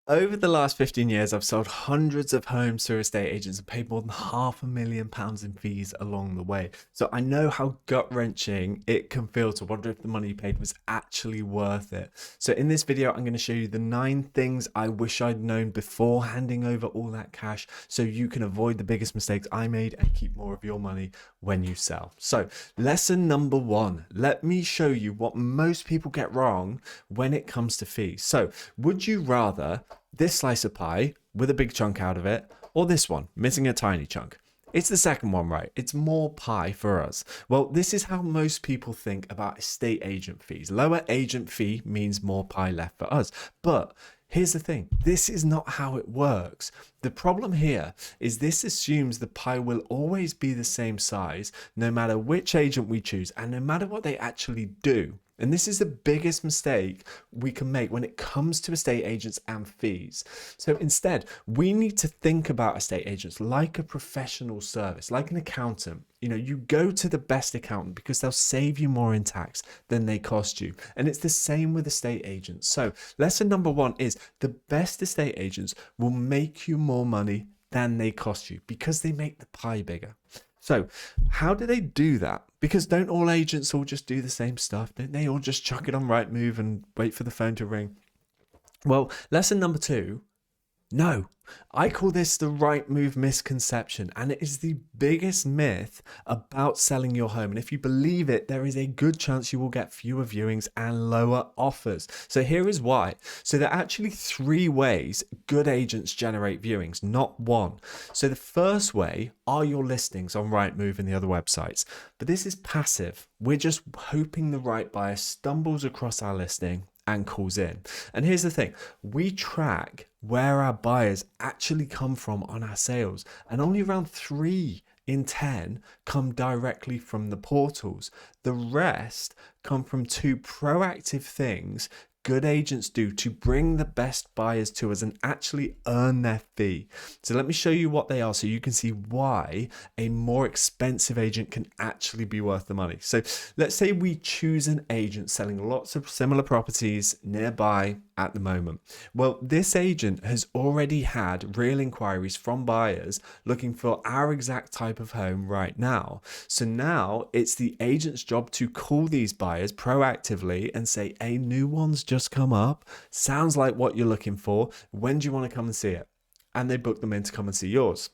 Over the last 15 years, I've sold hundreds of homes through estate agents and paid more than £500,000 in fees along the way. So I know how gut-wrenching it can feel to wonder if the money you paid was actually worth it. So in this video, I'm going to show you the 9 things I wish I'd known before handing over all that cash so you can avoid the biggest mistakes I made and keep more of your money when you sell. So lesson number 1, let me show you what most people get wrong when it comes to fees. So would you rather this slice of pie with a big chunk out of it, or this one missing a tiny chunk? It's the second one, right? It's more pie for us. Well, this is how most people think about estate agent fees. Lower agent fee means more pie left for us. But here's the thing, this is not how it works. The problem here is this assumes the pie will always be the same size, no matter which agent we choose and no matter what they actually do. And this is the biggest mistake we can make when it comes to estate agents and fees. So instead, we need to think about estate agents like a professional service, like an accountant. You know, you go to the best accountant because they'll save you more in tax than they cost you. And it's the same with estate agents. So lesson number 1 is the best estate agents will make you more money than they cost you because they make the pie bigger. So how do they do that? Because don't all agents all just do the same stuff? Don't they all just chuck it on Rightmove and wait for the phone to ring? Well, lesson number 2, no, I call this the Rightmove misconception, and it is the biggest myth about selling your home. And if you believe it, there is a good chance you will get fewer viewings and lower offers. So here is why. So there are actually 3 ways good agents generate viewings, not 1. So the first way are your listings on Rightmove and the other websites. But this is passive. We're just hoping the right buyer stumbles across our listing and calls in. And here's the thing, we track where our buyers actually come from on our sales, and only around 3 in 10 come directly from the portals. The rest come from 2 proactive things good agents do to bring the best buyers to us and actually earn their fee. So let me show you what they are so you can see why a more expensive agent can actually be worth the money. So let's say we choose an agent selling lots of similar properties nearby at the moment. Well, this agent has already had real inquiries from buyers looking for our exact type of home right now. So now it's the agent's job to call these buyers proactively and say, a new one's just come up, sounds like what you're looking for, when do you want to come and see it? And they book them in to come and see yours.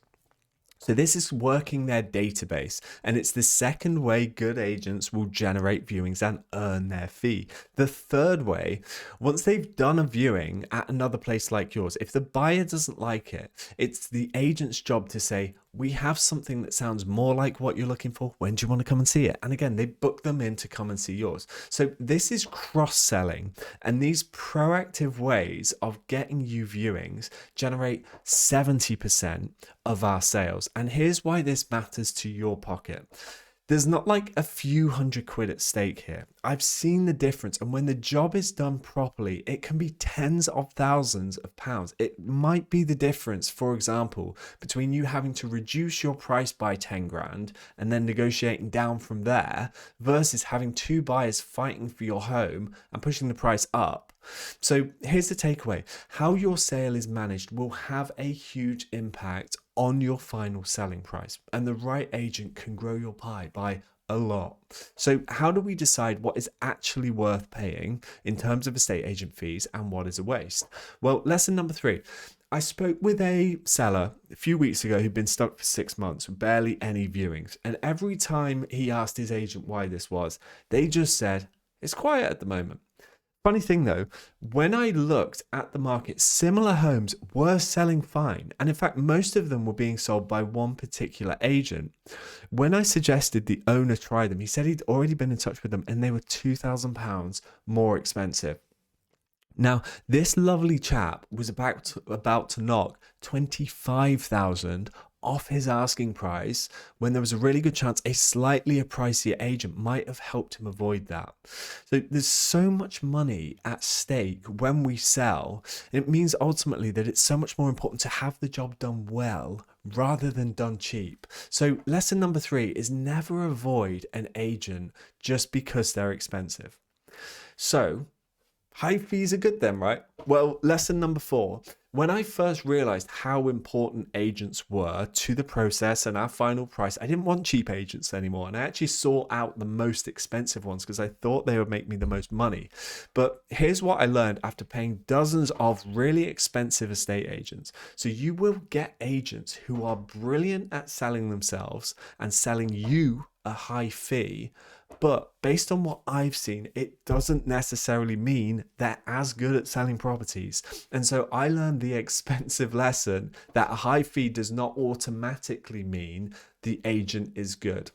So this is working their database, and it's the second way good agents will generate viewings and earn their fee. The third way, once they've done a viewing at another place like yours, if the buyer doesn't like it, it's the agent's job to say, we have something that sounds more like what you're looking for. When do you want to come and see it? And again, they book them in to come and see yours. So this is cross-selling, and these proactive ways of getting you viewings generate 70% of our sales. And here's why this matters to your pocket. There's not like a few £100 at stake here. I've seen the difference, and when the job is done properly, it can be tens of thousands of pounds. It might be the difference, for example, between you having to reduce your price by 10 grand and then negotiating down from there versus having 2 buyers fighting for your home and pushing the price up. So here's the takeaway. How your sale is managed will have a huge impact on your final selling price, and the right agent can grow your pie by a lot. So how do we decide what is actually worth paying in terms of estate agent fees and what is a waste? Well, lesson number 3. I spoke with a seller a few weeks ago who'd been stuck for 6 months with barely any viewings, and every time he asked his agent why this was, they just said, it's quiet at the moment. Funny thing though, when I looked at the market, similar homes were selling fine. And in fact, most of them were being sold by one particular agent. When I suggested the owner try them, he said he'd already been in touch with them and they were £2,000 more expensive. Now, this lovely chap was about to knock 25,000 off his asking price when there was a really good chance a slightly pricier agent might have helped him avoid that. So there's so much money at stake when we sell. It means ultimately that it's so much more important to have the job done well rather than done cheap. So lesson number 3 is never avoid an agent just because they're expensive. So High fees are good then, right? Well, lesson number 4. When I first realized how important agents were to the process and our final price, I didn't want cheap agents anymore. And I actually sought out the most expensive ones because I thought they would make me the most money. But here's what I learned after paying dozens of really expensive estate agents. So you will get agents who are brilliant at selling themselves and selling you a high fee, but based on what I've seen, it doesn't necessarily mean they're as good at selling properties. And so I learned the expensive lesson that a high fee does not automatically mean the agent is good.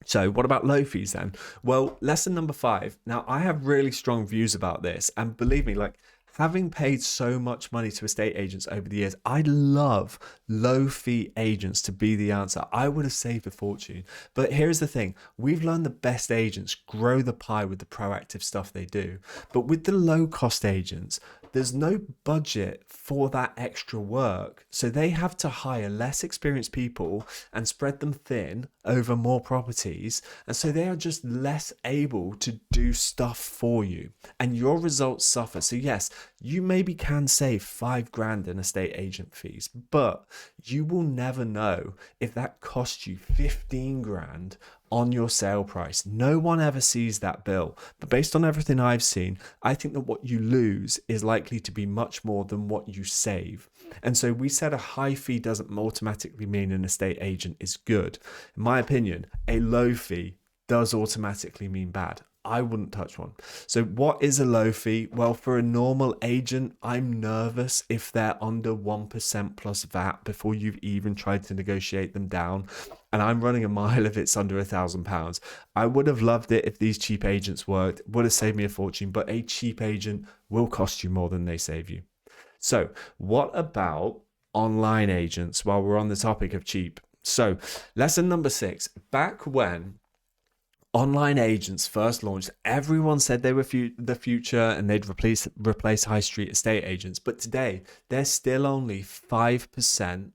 So what about low fees then? Well, lesson number 5. Now, I have really strong views about this, and believe me, like, having paid so much money to estate agents over the years, I'd love low fee agents to be the answer. I would have saved a fortune. But here's the thing. We've learned the best agents grow the pie with the proactive stuff they do. But with the low cost agents, there's no budget for that extra work. So they have to hire less experienced people and spread them thin over more properties. And so they are just less able to do stuff for you. And your results suffer. So yes, you maybe can save $5,000 in estate agent fees, but you will never know if that cost you 15 grand on your sale price. No one ever sees that bill. But based on everything I've seen, I think that what you lose is likely to be much more than what you save. And so we said a high fee doesn't automatically mean an estate agent is good. In my opinion, a low fee does automatically mean bad. I wouldn't touch one. So what is a low fee? Well, for a normal agent, I'm nervous if they're under 1% plus VAT before you've even tried to negotiate them down. And I'm running a mile if it's under £1,000. I would have loved it if these cheap agents worked, would have saved me a fortune, but a cheap agent will cost you more than they save you. So what about online agents while we're on the topic of cheap? So lesson number 6, back when online agents first launched, everyone said they were the future and they'd replace high street estate agents. But today, they're still only 5%.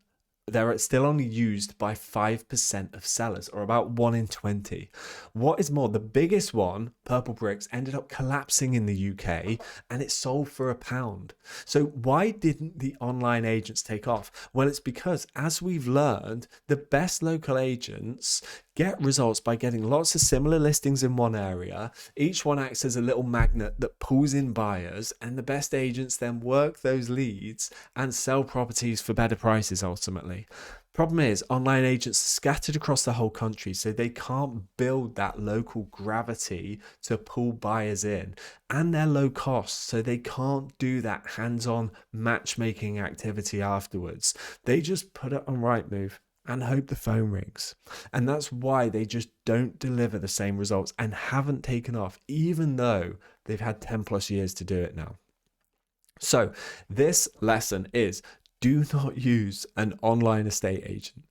They're still only used by 5% of sellers, or about 1 in 20. What is more, the biggest one, Purplebricks, ended up collapsing in the UK and it sold for £1. So why didn't the online agents take off? Well, it's because, as we've learned, the best local agents get results by getting lots of similar listings in one area. Each one acts as a little magnet that pulls in buyers, and the best agents then work those leads and sell properties for better prices ultimately. Problem is, online agents are scattered across the whole country, so they can't build that local gravity to pull buyers in, and they're low cost, so they can't do that hands-on matchmaking activity afterwards. They just put it on Rightmove and hope the phone rings. And that's why they just don't deliver the same results and haven't taken off, even though they've had 10 plus years to do it now. So this lesson is, do not use an online estate agent.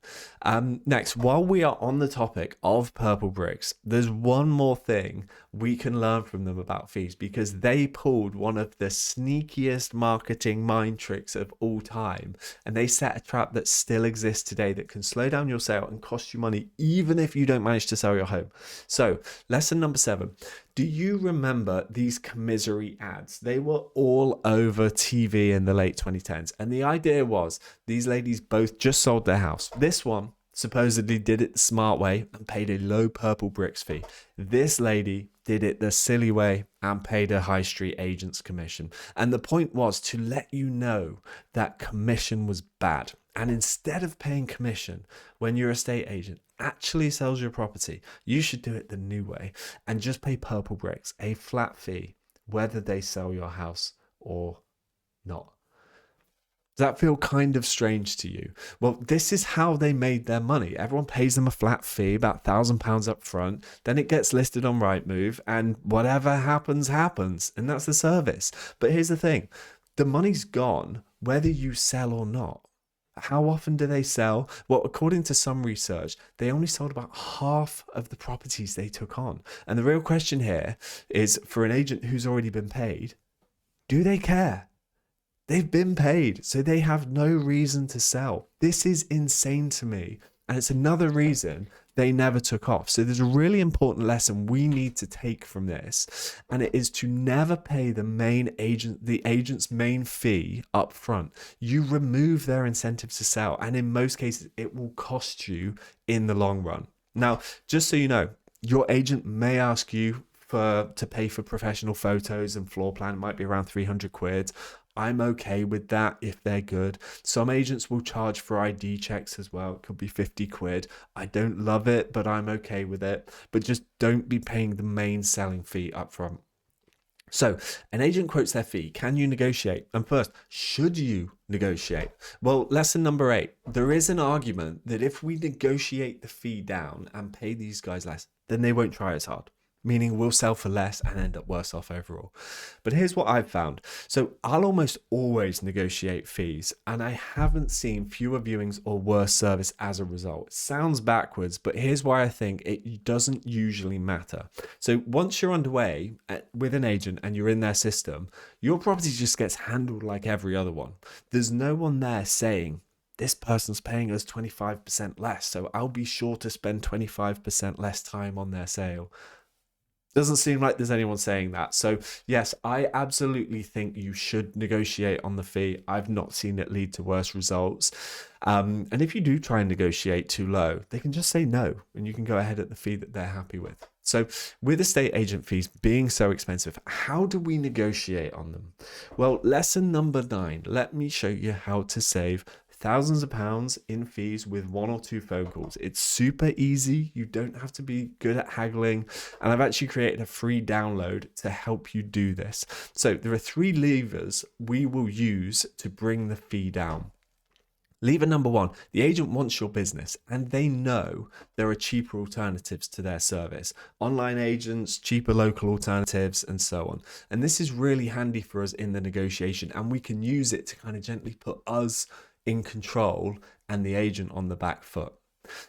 Next, while we are on the topic of Purplebricks, there's one more thing we can learn from them about fees, because they pulled one of the sneakiest marketing mind tricks of all time, and they set a trap that still exists today that can slow down your sale and cost you money even if you don't manage to sell your home. So lesson number 7. Do you remember these commissary ads? They were all over TV in the late 2010s. And the idea was these ladies both just sold their house. This one supposedly did it the smart way and paid a low Purplebricks fee. This lady did it the silly way and paid a high street agent's commission. And the point was to let you know that commission was bad. And instead of paying commission when your estate agent actually sells your property, you should do it the new way and just pay Purplebricks a flat fee whether they sell your house or not. Does that feel kind of strange to you? Well, this is how they made their money. Everyone pays them a flat fee, about £1,000 up front. Then it gets listed on Rightmove, and whatever happens, happens. And that's the service. But here's the thing. The money's gone whether you sell or not. How often do they sell? Well, according to some research, they only sold about half of the properties they took on. And the real question here is, for an agent who's already been paid, do they care? They've been paid, so they have no reason to sell. This is insane to me. And it's another reason they never took off. So there's a really important lesson we need to take from this, and it is to never pay the agent's main fee up front. You remove their incentive to sell, and in most cases it will cost you in the long run. Now, just so you know, your agent may ask you to pay for professional photos and floor plan. It might be around 300 quid. I'm okay with that if they're good. Some agents will charge for ID checks as well. It could be 50 quid. I don't love it, but I'm okay with it. But just don't be paying the main selling fee up front. So an agent quotes their fee. Can you negotiate? And first, should you negotiate? Well, lesson number 8, there is an argument that if we negotiate the fee down and pay these guys less, then they won't try as hard, meaning we'll sell for less and end up worse off overall. But here's what I've found. So I'll almost always negotiate fees, and I haven't seen fewer viewings or worse service as a result. It sounds backwards, but here's why I think it doesn't usually matter. So once you're underway with an agent and you're in their system, your property just gets handled like every other one. There's no one there saying, this person's paying us 25% less, so I'll be sure to spend 25% less time on their sale. Doesn't seem like there's anyone saying that. So yes, I absolutely think you should negotiate on the fee. I've not seen it lead to worse results. And if you do try and negotiate too low, they can just say no, and you can go ahead at the fee that they're happy with. So with estate agent fees being so expensive, how do we negotiate on them? Well, lesson number 9, let me show you how to save thousands of pounds in fees with 1 or 2 phone calls. It's super easy. You don't have to be good at haggling. And I've actually created a free download to help you do this. So there are 3 levers we will use to bring the fee down. Lever number 1, the agent wants your business and they know there are cheaper alternatives to their service. Online agents, cheaper local alternatives, and so on. And this is really handy for us in the negotiation, and we can use it to kind of gently put us in control and the agent on the back foot.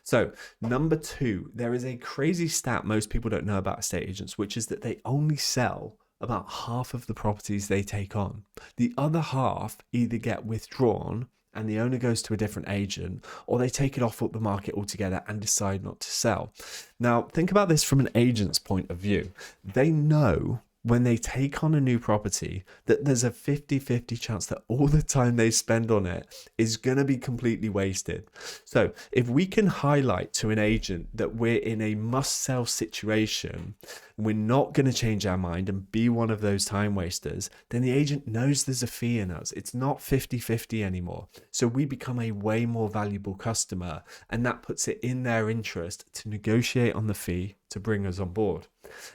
So number 2, there is a crazy stat most people don't know about estate agents, which is that they only sell about half of the properties they take on. The other half either get withdrawn and the owner goes to a different agent, or they take it off the market altogether and decide not to sell. Now, think about this from an agent's point of view. They know when they take on a new property that there's a 50-50 chance that all the time they spend on it is going to be completely wasted. So if we can highlight to an agent that we're in a must-sell situation, we're not going to change our mind and be one of those time wasters, then the agent knows there's a fee in us. It's not 50-50 anymore. So we become a way more valuable customer, and that puts it in their interest to negotiate on the fee to bring us on board.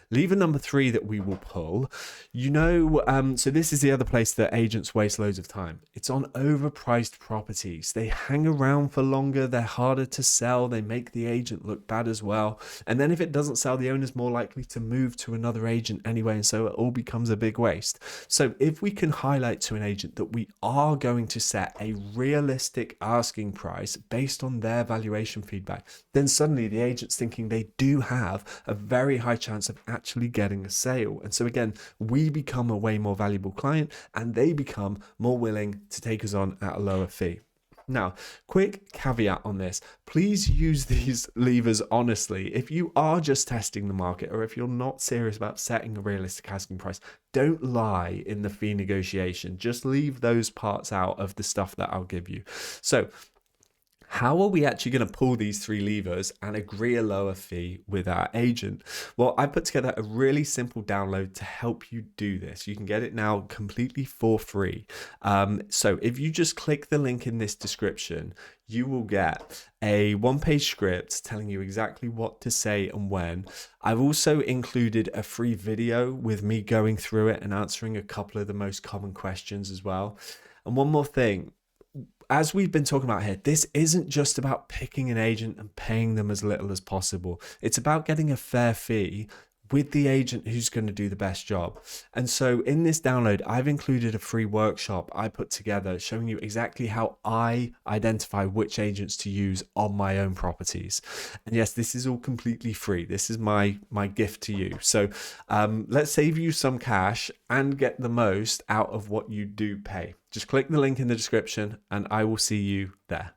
Lever number 3 that we will pull, so this is the other place that agents waste loads of time. It's on overpriced properties. They hang around for longer, they're harder to sell, they make the agent look bad as well. And then if it doesn't sell, the owner's more likely to move to another agent anyway, and so it all becomes a big waste. So if we can highlight to an agent that we are going to set a realistic asking price based on their valuation feedback, then suddenly the agent's thinking they do have a very high chance of actually getting a sale. And so again, we become a way more valuable client and they become more willing to take us on at a lower fee. Now, quick caveat on this, please use these levers honestly. If you are just testing the market, or if you're not serious about setting a realistic asking price, don't lie in the fee negotiation. Just leave those parts out of the stuff that I'll give you. So how are we actually going to pull these 3 levers and agree a lower fee with our agent? Well, I put together a really simple download to help you do this. You can get it now completely for free. So if you just click the link in this description, you will get a 1-page script telling you exactly what to say and when. I've also included a free video with me going through it and answering a couple of the most common questions as well. And one more thing, as we've been talking about here, this isn't just about picking an agent and paying them as little as possible. It's about getting a fair fee with the agent who's going to do the best job. And so in this download, I've included a free workshop I put together showing you exactly how I identify which agents to use on my own properties. And yes, this is all completely free. This is my gift to you. So let's save you some cash and get the most out of what you do pay. Just click the link in the description and I will see you there.